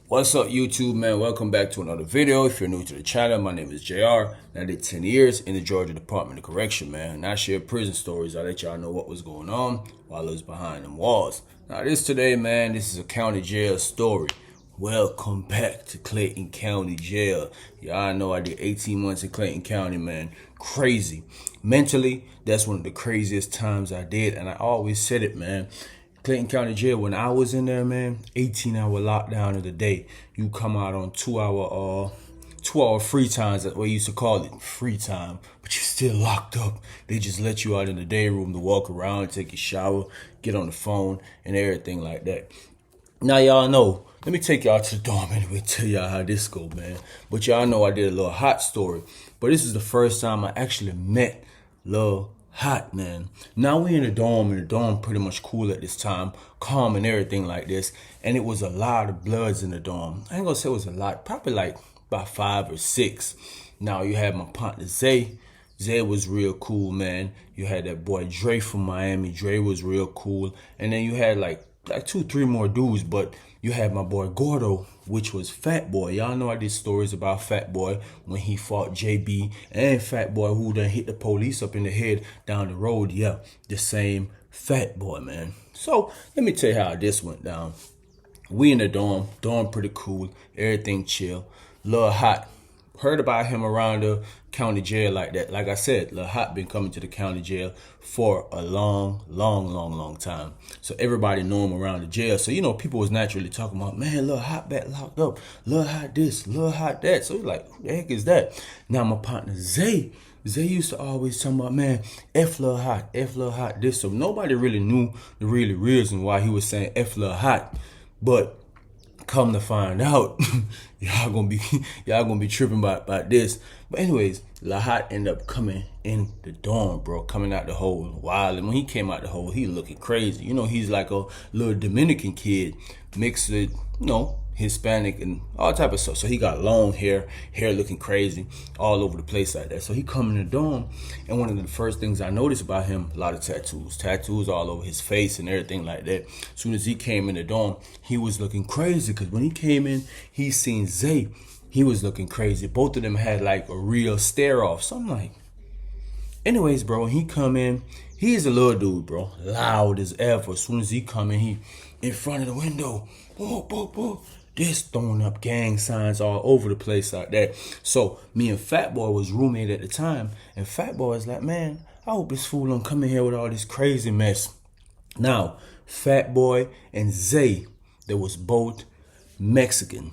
What's up, YouTube, man? Welcome back to another video. If you're new to the channel, my name is JR, and I did 10 years in the Georgia Department of Correction, man. And I share prison stories. I let y'all know what was going on while I was behind them walls. Now, today, man, this is a county jail story. Welcome back to Clayton County Jail. Y'all know I did 18 months in Clayton County, man. Crazy. Mentally, that's one of the craziest times I did, and I always said it, man. Clayton County Jail, when I was in there, man, 18-hour lockdown of the day. You come out on 2 hour free times. That's what we used to call it, free time. But you're still locked up. They just let you out in the day room to walk around, take a shower, get on the phone, and everything like that. Now, y'all know, let me take y'all to the dorm anyway, tell y'all how this go, man. But y'all know I did a little hot story. But this is the first time I actually met Lil Hot, man. Now we in the dorm, and the dorm pretty much cool at this time, calm and everything like this. And it was a lot of bloods in the dorm. I ain't gonna say it was a lot, probably like about 5 or 6. Now you had my partner Zay. Zay was real cool, man. You had that boy Dre from Miami. Dre was real cool. And then you had like 2-3 more dudes, but you had my boy Gordo, which was Fat Boy. Y'all know I did stories about Fat Boy when he fought JB, and Fat Boy who done hit the police up in the head down the road. Yeah, the same Fat Boy, man. So let me tell you how this went down. We in the dorm pretty cool, everything chill. Lil Hot, heard about him around the county jail like that. Like I said, Lil Hot been coming to the county jail for a long time. So everybody know him around the jail. So, you know, people was naturally talking about, man, Lil Hot back locked up. Lil Hot this, Lil Hot that. So like, who the heck is that? Now my partner Zay used to always talk about, man, F Lil Hot, this. So nobody really knew the really reason why he was saying F Lil Hot. But come to find out, y'all gonna be tripping about this. But anyways, Lil Hot ended up coming in the dorm, bro, coming out the hole wild. And when he came out the hole, he looking crazy. You know, he's like a little Dominican kid mixed with, you know, Hispanic and all type of stuff. So he got long hair looking crazy all over the place like that. So he come in the dorm, and one of the first things I noticed about him, a lot of tattoos all over his face and everything like that. As soon as he came in the dorm, he was looking crazy, because when he came in, he seen Zay. He was looking crazy. Both of them had like a real stare off. So I'm like, anyways, bro, when he come in, he's a little dude, bro, loud as ever. As soon as he come in, he in front of the window, boom, boom, boom, just throwing up gang signs all over the place like that. So me and Fat Boy was roommate at the time, and Fat Boy is like, man, I hope this fool don't come in here with all this crazy mess. Now, Fat Boy and Zay, they was both Mexican.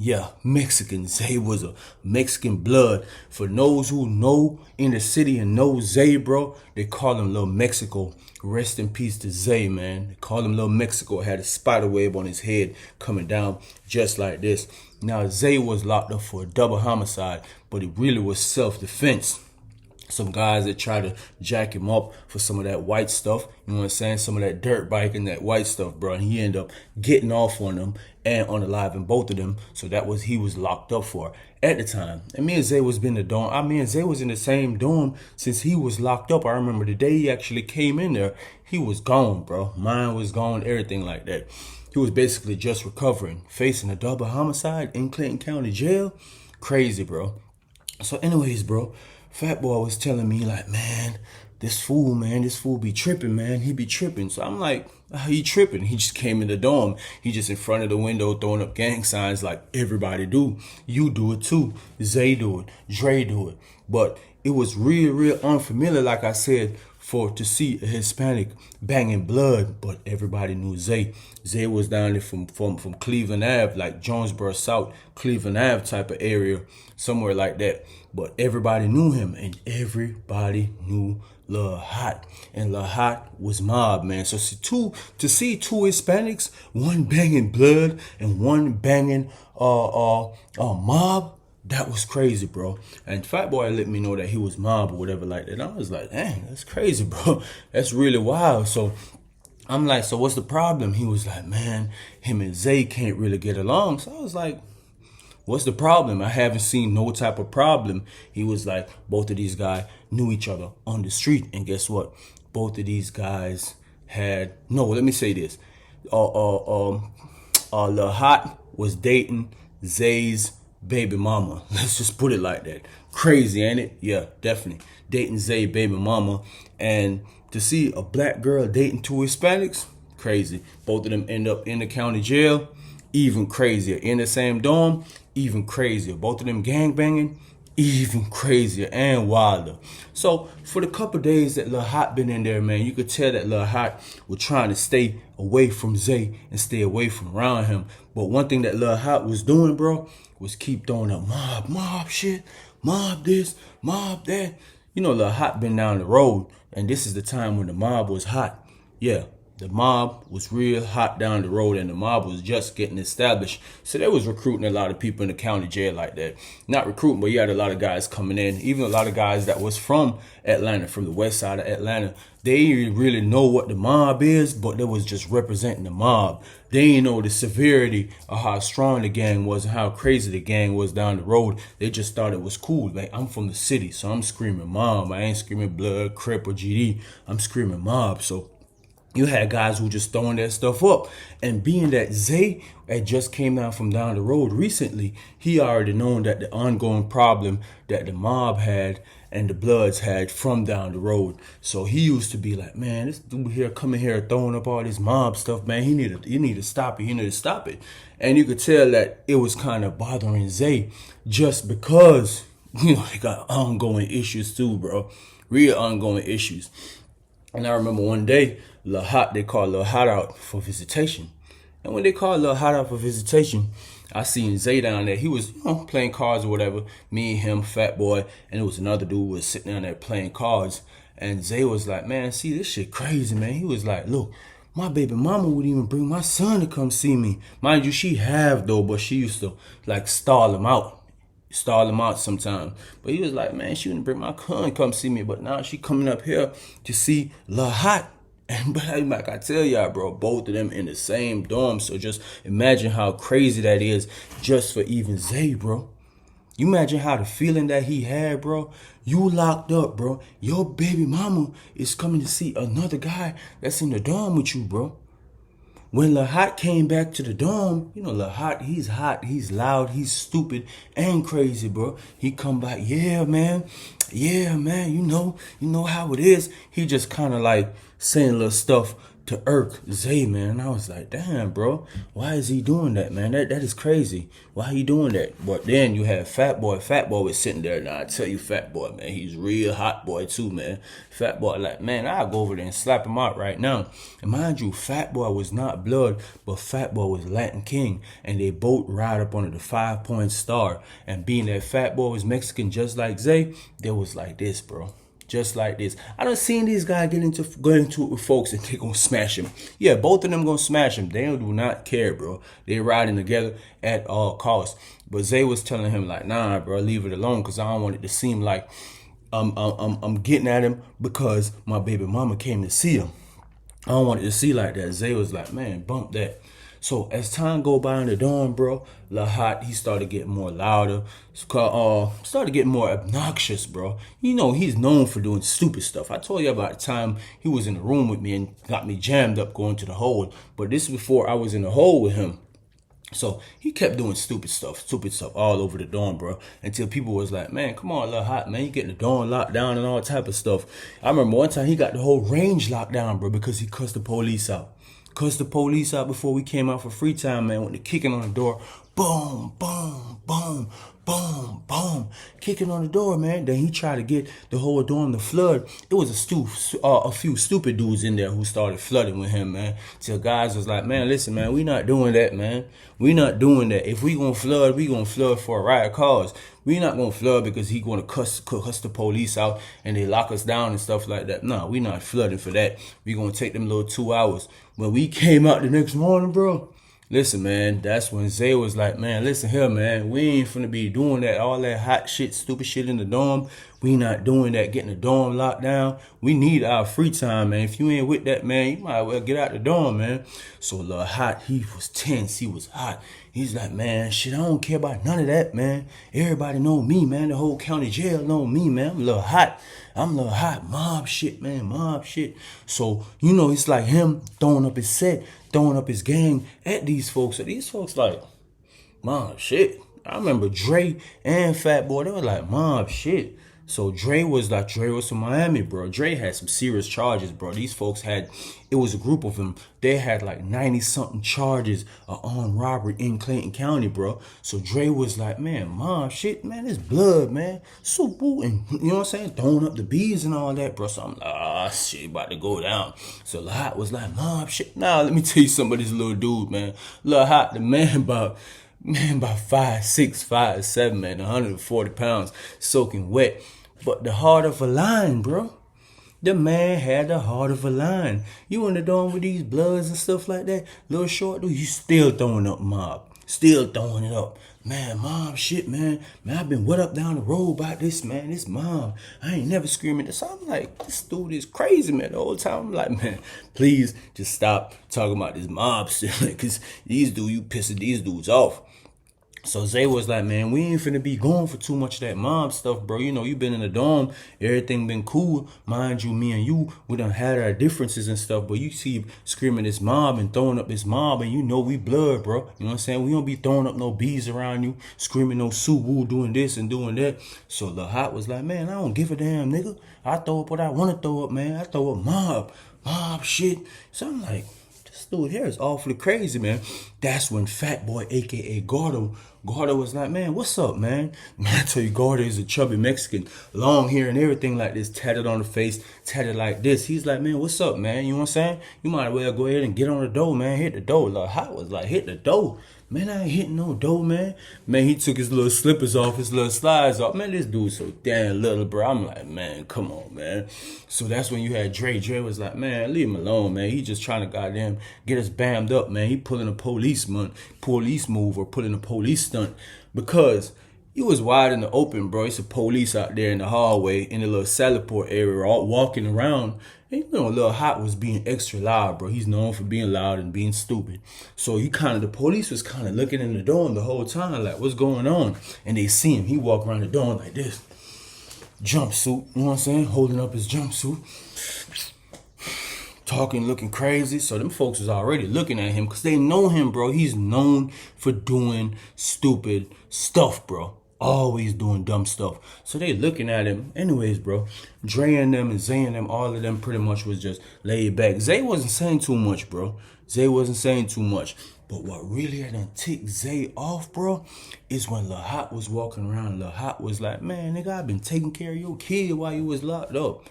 Yeah, Mexican. Zay was a Mexican blood. For those who know in the city and know Zay, bro, they call him Little Mexico. Rest in peace to Zay, man. They call him Little Mexico. Had a spider web on his head coming down just like this. Now, Zay was locked up for a double homicide, but it really was self-defense. Some guys that try to jack him up for some of that white stuff, you know what I'm saying? Some of that dirt bike and that white stuff, bro. And he ended up getting off on them and unaliving both of them. So that was he was locked up for at the time. And me and Zay was in the dorm. Me and Zay was in the same dorm since he was locked up. I remember the day he actually came in there, he was gone, bro. Mine was gone, everything like that. He was basically just recovering, facing a double homicide in Clayton County Jail. Crazy, bro. So anyways, bro, Fat Boy was telling me like, man, this fool be tripping, man. He be tripping. So I'm like, how he tripping? He just came in the dorm. He just in front of the window throwing up gang signs like everybody do. You do it too. Zay do it. Dre do it. But it was real unfamiliar, like I said, to see a Hispanic banging blood, but everybody knew Zay. Zay was down there from Cleveland Ave, like Jonesboro South, Cleveland Ave type of area, somewhere like that. But everybody knew him, and everybody knew Lil Hot. And Lil Hot was mob, man. So to see two Hispanics, one banging blood and one banging mob, that was crazy, bro. And Fat Boy let me know that he was mob or whatever like that. And I was like, dang, that's crazy, bro. That's really wild. So I'm like, so what's the problem? He was like, man, him and Zay can't really get along. So I was like, what's the problem? I haven't seen no type of problem. He was like, both of these guys knew each other on the street. And guess what? Both of these guys had, no, let me say this. Lil Hot was dating Zay's baby mama. Let's just put it like that. Crazy, ain't it? Yeah, definitely. Dating Zay baby mama. And to see a black girl dating two Hispanics, crazy. Both of them end up in the county jail, even crazier. In the same dorm, even crazier. Both of them gangbanging, even crazier and wilder. So for the couple days that Lil Hot been in there, man, you could tell that Lil Hot was trying to stay away from Zay and stay away from around him. But one thing that Lil Hot was doing, bro, was keep throwing up mob shit, mob this, mob that. You know, Lil Hot been down the road, and this is the time when the mob was hot. Yeah, the mob was real hot down the road, and the mob was just getting established. So they was recruiting a lot of people in the county jail like that. Not recruiting, but you had a lot of guys coming in, even a lot of guys that was from Atlanta, from the west side of Atlanta. They didn't really know what the mob is, but they was just representing the mob. They didn't know the severity of how strong the gang was and how crazy the gang was down the road. They just thought it was cool. Like, I'm from the city, so I'm screaming mob. I ain't screaming blood, Crip, or GD. I'm screaming mob. So you had guys who just throwing that stuff up. And being that Zay had just came out from down the road recently, he already known that the ongoing problem that the mob had and the Bloods had from down the road. So he used to be like, man, this dude here coming here throwing up all this mob stuff, man. He need to stop it. He need to stop it. And you could tell that it was kind of bothering Zay just because, you know, they got ongoing issues too, bro. Real ongoing issues. And I remember one day, they called Lil Hot out for visitation. And when they called Lil Hot out for visitation, I seen Zay down there. He was, playing cards or whatever. Me, him, Fat Boy, and it was another dude who was sitting down there playing cards. And Zay was like, man, see, this shit crazy, man. He was like, look, my baby mama would even bring my son to come see me. Mind you, she have though, but she used to like stall him out sometimes. But he was like, man, she wouldn't bring my son to come see me, but now she coming up here to see Lil Hot. And like I tell y'all, bro, both of them in the same dorm. So just imagine how crazy that is just for even Zay, bro. You imagine how the feeling that he had, bro. You locked up, bro. Your baby mama is coming to see another guy that's in the dorm with you, bro. When Lil Hot came back to the dorm, Lil Hot, he's loud, he's stupid and crazy, bro. He come back, yeah, man, you know how it is. He just kind of like saying little stuff to irk Zay, man. And I was like, damn, bro, why is he doing that, man? That is crazy. Why he doing that? But then you have Fat Boy. Fat Boy was sitting there. Now I tell you, Fat Boy, man, he's real hot boy too, man. Fat Boy, like, man, I'll go over there and slap him out right now. And mind you, Fat Boy was not blood, but Fat Boy was Latin King. And they both ride up under the 5-point star. And being that Fat Boy was Mexican just like Zay, they was like this, bro. Just like this. I done seen these guys get into it with folks and they gonna smash him. Yeah, both of them gonna smash him. They do not care, bro. They riding together at all costs. But Zay was telling him like, nah, bro, leave it alone, cause I don't want it to seem like I'm getting at him because my baby mama came to see him. I don't want it to see like that. Zay was like, man, bump that. So as time go by in the dorm, bro, Lil Hot, he started getting more louder, started getting more obnoxious, bro. He's known for doing stupid stuff. I told you about the time he was in the room with me and got me jammed up going to the hole. But this is before I was in the hole with him. So he kept doing stupid stuff all over the dorm, bro, until people was like, man, come on, Lil Hot, man, you getting the dorm locked down and all type of stuff. I remember one time he got the whole range locked down, bro, because he cussed the police out. Cussed the police out before we came out for free time, man. Went to kicking on the door. Boom, boom, boom, boom, boom. Kicking on the door, man. Then he tried to get the whole dorm to flood. It was a few stupid dudes in there who started flooding with him, man. Till guys was like, man, listen, man, we not doing that, man. We not doing that. If we gonna flood for a right cause. We not gonna flood because he gonna cuss the police out and they lock us down and stuff like that. No, we not flooding for that. We gonna take them little 2 hours. When we came out the next morning, bro, listen, man, that's when Zay was like, man, listen here, man, we ain't finna be doing that, all that hot shit, stupid shit in the dorm. We not doing that, getting the dorm locked down. We need our free time, man. If you ain't with that, man, you might well get out the dorm, man. So Lil Hot, he was tense, he was hot. He's like, man, shit, I don't care about none of that, man. Everybody know me, man. The whole county jail know me, man. I'm Lil Hot. Mob shit, man, mob shit. So, it's like him throwing up his set, throwing up his gang at these folks. So these folks like, Mom, shit. I remember Dre and Fat Boy, they were like, Mom, shit. So Dre was from Miami, bro. Dre had some serious charges, bro. These folks it was a group of them. They had like 90 something charges of armed robbery in Clayton County, bro. So Dre was like, man, Mom, shit, man, it's blood, man. So booting, you know what I'm saying? Throwing up the bees and all that, bro. So I'm like, shit, about to go down. So Lil Hot was like, Mom, shit. Now, let me tell you something about this little dude, man. Lil Hot, the man about 5'6", 5'7", man, 140 pounds, soaking wet. But the heart of a lion, bro. The man had the heart of a lion. You in the dorm with these bloods and stuff like that, little short dude, you still throwing up mob. Still throwing it up. Man, Mom, shit, man. Man, I've been wet up down the road about this, man. This Mom. I ain't never screaming this. I'm like, this dude is crazy, man. The whole time I'm like, man, please just stop talking about this mob shit. Because you pissing these dudes off. So Zay was like, man, we ain't finna be going for too much of that mob stuff, bro. You know, you been in the dorm, everything been cool. Mind you, me and you, we done had our differences and stuff, but you keep screaming this mob and throwing up this mob, and you know we blood, bro. You know what I'm saying? We don't be throwing up no bees around you, screaming no Suwu, doing this and doing that. So Lil Hot was like, man, I don't give a damn, nigga. I throw up what I want to throw up, man. I throw up mob shit. So I'm like, this dude here is awfully crazy, man. That's when Fat Boy, a.k.a. Gordo was like, man, what's up, man? Man, I tell you, Gordo is a chubby Mexican, long hair and everything like this, tatted on the face, tatted like this. He's like, man, what's up, man? You know what I'm saying? You might as well go ahead and get on the dough, man. Hit the dough. Like, Hot was like, hit the dough. Man, I ain't hitting no dough, man. Man, he took his little slippers off, his little slides off. Man, this dude's so damn little, bro. I'm like, man, come on, man. So that's when you had Dre. Dre was like, man, leave him alone, man. He just trying to goddamn get us bammed up, man. He pulling a police move or pulling a police stunt because you was wide in the open, bro. It's a police out there in the hallway in the little salad port area, all walking around. And you know, Lil Hot was being extra loud, bro. He's known for being loud and being stupid. So the police was kind of looking in the dorm the whole time, like, what's going on? And they see him. He walk around the dorm like this. Jumpsuit, you know what I'm saying? Holding up his jumpsuit. Talking, looking crazy. So them folks was already looking at him because they know him, bro. He's known for doing stupid stuff, bro. Always doing dumb stuff. So they looking at him. Anyways, bro, Dre and them and Zay and them, all of them pretty much was just laid back. Zay wasn't saying too much, bro. Zay wasn't saying too much. But what really had done ticked Zay off, bro, is when Lil Hot was walking around. Lil Hot was like, man, nigga, I've been taking care of your kid while you was locked up.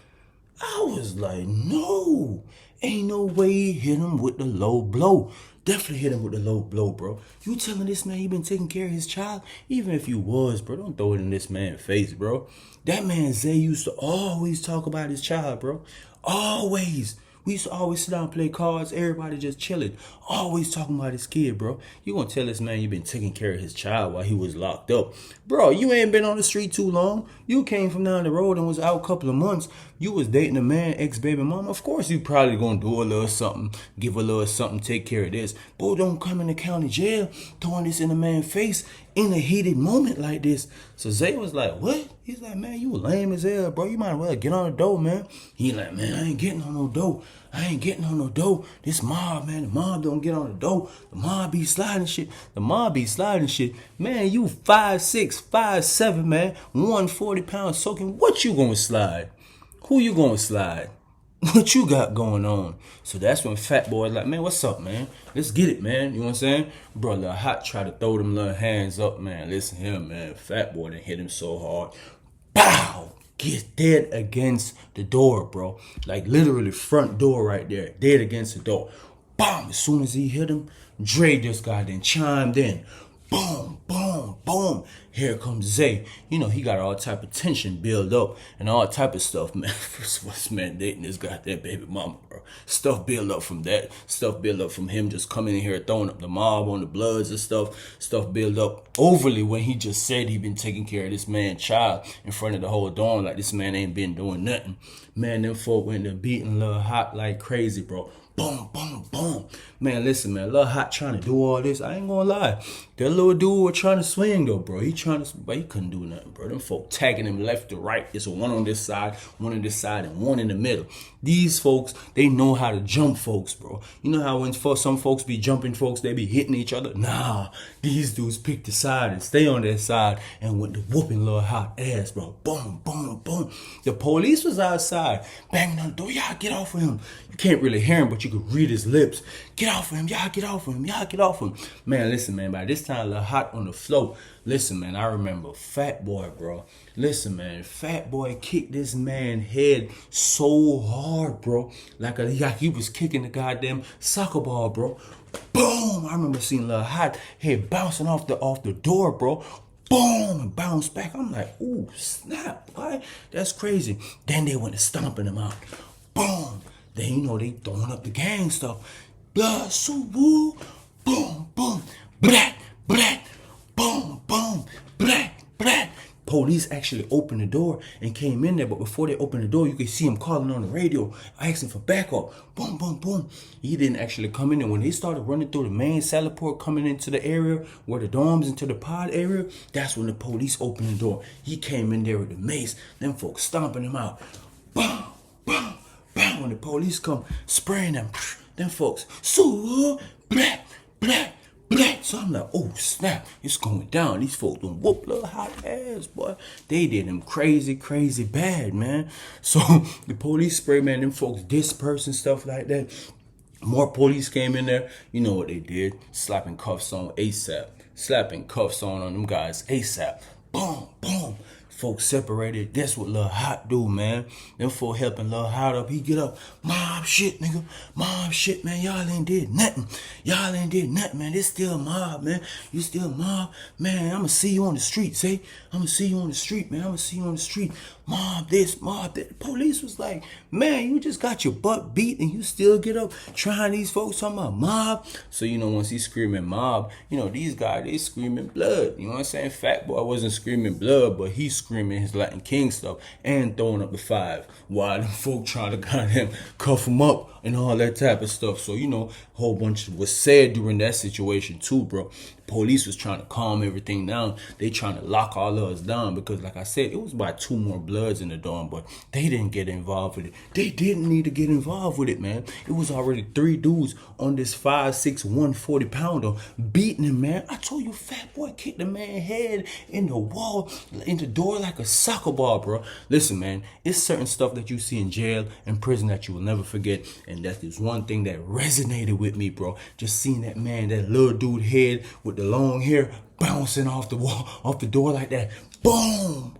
I was like, no. Ain't no way he hit him with the low blow. Definitely hit him with the low blow, bro. You telling this man he been taking care of his child? Even if you was, bro, don't throw it in this man's face, bro. That man Zay used to always talk about his child, bro. Always. We used to always sit down and play cards. Everybody just chilling. Always talking about his kid, bro. You gonna tell this man you been taking care of his child while he was locked up. Bro, you ain't been on the street too long. You came from down the road and was out a couple of months. You was dating a man, ex-baby mama. Of course you probably gonna do a little something. Give a little something, take care of this. But don't come in the county jail throwing this in a man's face in a heated moment like this. So Zay was like, what? He's like, man, you lame as hell, bro. You might as well get on the dough, man. He like, man, I ain't getting on no dough. I ain't getting on no dough. This mob, man, the mob don't get on the dough. The mob be sliding shit. The mob be sliding shit. Man, you 5'6", 5'7", man, 140 pounds soaking. What you gonna slide? Who you gonna slide? What you got going on? So that's when Fat Boy like, man, what's up, man? Let's get it, man. You know what I'm saying? Bro, Lil Hot try to throw them little hands up, man. Listen here, man. Fat Boy done hit him so hard. Pow! Get dead against the door, bro. Like literally front door right there. Dead against the door. Boom! As soon as he hit him, Dre just got then chimed in. Boom, boom, boom. Here comes Zay. You know, he got all type of tension build up and all type of stuff, man. First of all, this man dating this goddamn baby mama, bro. Stuff build up from that. Stuff build up from him just coming in here throwing up the mob on the bloods and stuff. Stuff build up overly when he just said he been taking care of this man's child in front of the whole dorm like this man ain't been doing nothing. Man, them folk went to beating Lil Hot like crazy, bro. boom, boom, boom. Man, listen, man, Lil Hot trying to do all this. I ain't gonna lie. That little dude was trying to swing though, bro. He couldn't do nothing, bro. Them folk tagging him left to right. It's one on this side, one on this side, and one in the middle. These folks, they know how to jump folks, bro. You know how when some folks be jumping folks, they be hitting each other? Nah, these dudes picked the side and stay on that side and went to whooping Lil Hot ass, bro. Boom, boom, boom. The police was outside banging on the door. Y'all get off of him. You can't really hear him, but you could read his lips. Get off of him. Y'all get off of him. Y'all get off of him. Man, listen, man, by this time, Lil Hot on the floor. Listen, man, I remember Fat Boy, bro. Listen, man, Fat Boy kicked this man's head so hard, bro. Like he was kicking the goddamn soccer ball, bro. Boom! I remember seeing Lil Hot head bouncing off the door, bro. Boom! And bounce back. I'm like, ooh, snap, boy. That's crazy. Then they went to stomping him out. Boom! Then, you know, they throwing up the gang stuff. Blood, so woo. Boom, boom. Black, black. Boom, boom. Black, black. Police actually opened the door and came in there, but before they opened the door, you could see him calling on the radio, asking for backup. Boom, boom, boom. He didn't actually come in there. When they started running through the main Salaport, coming into the area where the dorms, into the pod area, that's when the police opened the door. He came in there with the mace. Them folks stomping him out. Boom, boom, boom. When the police come, spraying them folks, so black, black. Black. So I'm like, oh snap, it's going down. These folks done whoop Lil Hot ass, boy. They did him crazy, crazy bad, man. So the police spray, man, them folks dispersed and stuff like that. More police came in there. You know what they did? Slapping cuffs on ASAP. Slapping cuffs on them guys ASAP. Boom, boom. Folks separated. That's what Lil Hot do, man. Them folks helping Lil Hot up. He get up. Mob shit, nigga. Mob shit, man. Y'all ain't did nothing. Y'all ain't did nothing, man. This still mob, man. You still mob. Man, I'ma see you on the street, say. I'ma see you on the street, man. I'ma see you on the street. Mob this, mob that. The police was like, man, you just got your butt beat and you still get up trying these folks talking about mob. So, you know, once he's screaming mob, you know, these guys, they screaming blood. You know what I'm saying? Fat Boy wasn't screaming blood, but he's screaming his Latin King stuff and throwing up the 5 while them folk trying to goddamn cuff him up and all that type of stuff. So, you know, a whole bunch was said during that situation too, bro. The police was trying to calm everything down. They trying to lock all of us down because, like I said, it was about 2 more bloods in the dorm, but they didn't get involved with it. They didn't need to get involved with it, man. It was already 3 dudes on this 5'6", 140-pounder beating him, man. I told you, Fat Boy kicked the man's head in the wall, in the door like a soccer ball, bro. Listen, man, it's certain stuff that you see in jail and prison that you will never forget, and that is one thing that resonated with me, bro. Just seeing that man, that little dude head with the long hair bouncing off the wall, off the door like that. Boom!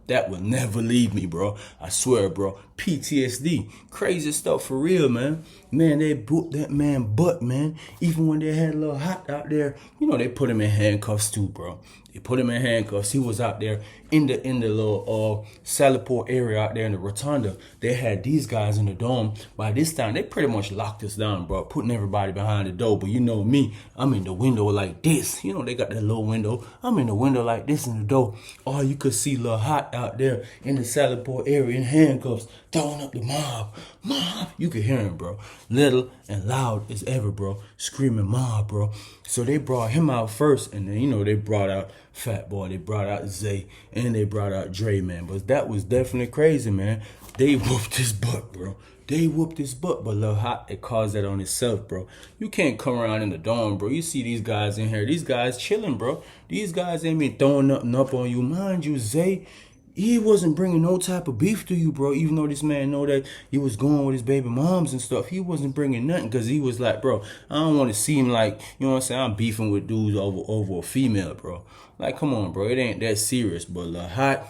That will never leave me, bro. I swear, bro. PTSD. Crazy stuff for real, man. Man, they booked that man butt, man. Even when they had a Lil Hot out there, you know, they put him in handcuffs too, bro. They put him in handcuffs. He was out there in the little Salaport area out there in the rotunda. They had these guys in the dorm. By this time, they pretty much locked us down, bro, putting everybody behind the door. But you know me, I'm in the window like this. You know, they got that little window. I'm in the window like this in the door. All you could see Lil Hot out there in the Salaport area in handcuffs, throwing up the mob. Mob. You could hear him, bro. Little and loud as ever, bro. Screaming mob, bro. So they brought him out first, and then, you know, they brought out Fat Boy, they brought out Zay, and they brought out Dre, man. But that was definitely crazy, man. They whooped his butt, bro. They whooped his butt, but Lil Hot, it caused that on itself, bro. You can't come around in the dorm, bro. You see these guys in here. These guys chilling, bro. These guys ain't been throwing nothing up on you. Mind you, Zay, he wasn't bringing no type of beef to you, bro. Even though this man know that he was going with his baby moms and stuff, he wasn't bringing nothing because he was like, bro, I don't want to seem like, you know what I'm saying, I'm beefing with dudes over a female, bro. Like, come on, bro. It ain't that serious. But Lil Hot,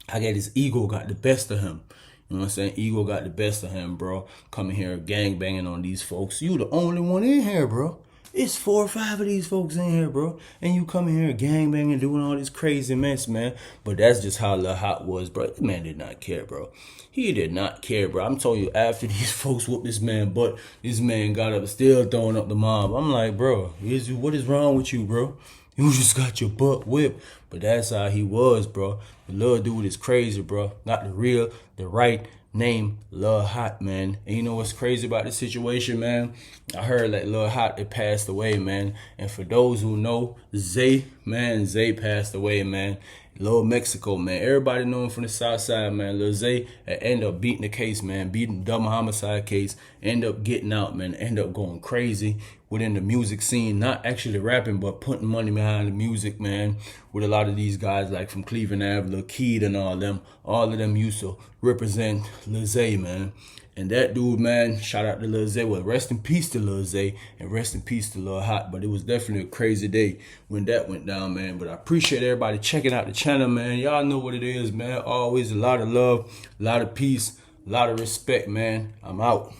I got his ego got the best of him. You know what I'm saying? Ego got the best of him, bro. Coming here gang banging on these folks. You the only one in here, bro. It's 4 or 5 of these folks in here, bro. And you come in here gangbanging, doing all this crazy mess, man. But that's just how Lil Hot was, bro. This man did not care, bro. He did not care, bro. I'm telling you, after these folks whooped this man butt, this man got up still throwing up the mob. I'm like, bro, what is wrong with you, bro? You just got your butt whipped. But that's how he was, bro. The little dude is crazy, bro. Not the real, the right named Lil Hot, man. And you know what's crazy about this situation, man? I heard that Lil Hot, it passed away, man. And for those who know, Zay passed away, man. Lil Mexico, man. Everybody know him from the south side, man. Lil Zay ended up beating the case, man. Beating the double homicide case. End up getting out, man. End up going crazy within the music scene. Not actually rapping, but putting money behind the music, man. With a lot of these guys like from Cleveland Ave, Lil Keed and all them. All of them used to represent Lil Zay, man. And that dude, man, shout out to Lil Zay. Well, rest in peace to Lil Zay and rest in peace to Lil Hot. But it was definitely a crazy day when that went down, man. But I appreciate everybody checking out the channel, man. Y'all know what it is, man. Always a lot of love, a lot of peace, a lot of respect, man. I'm out.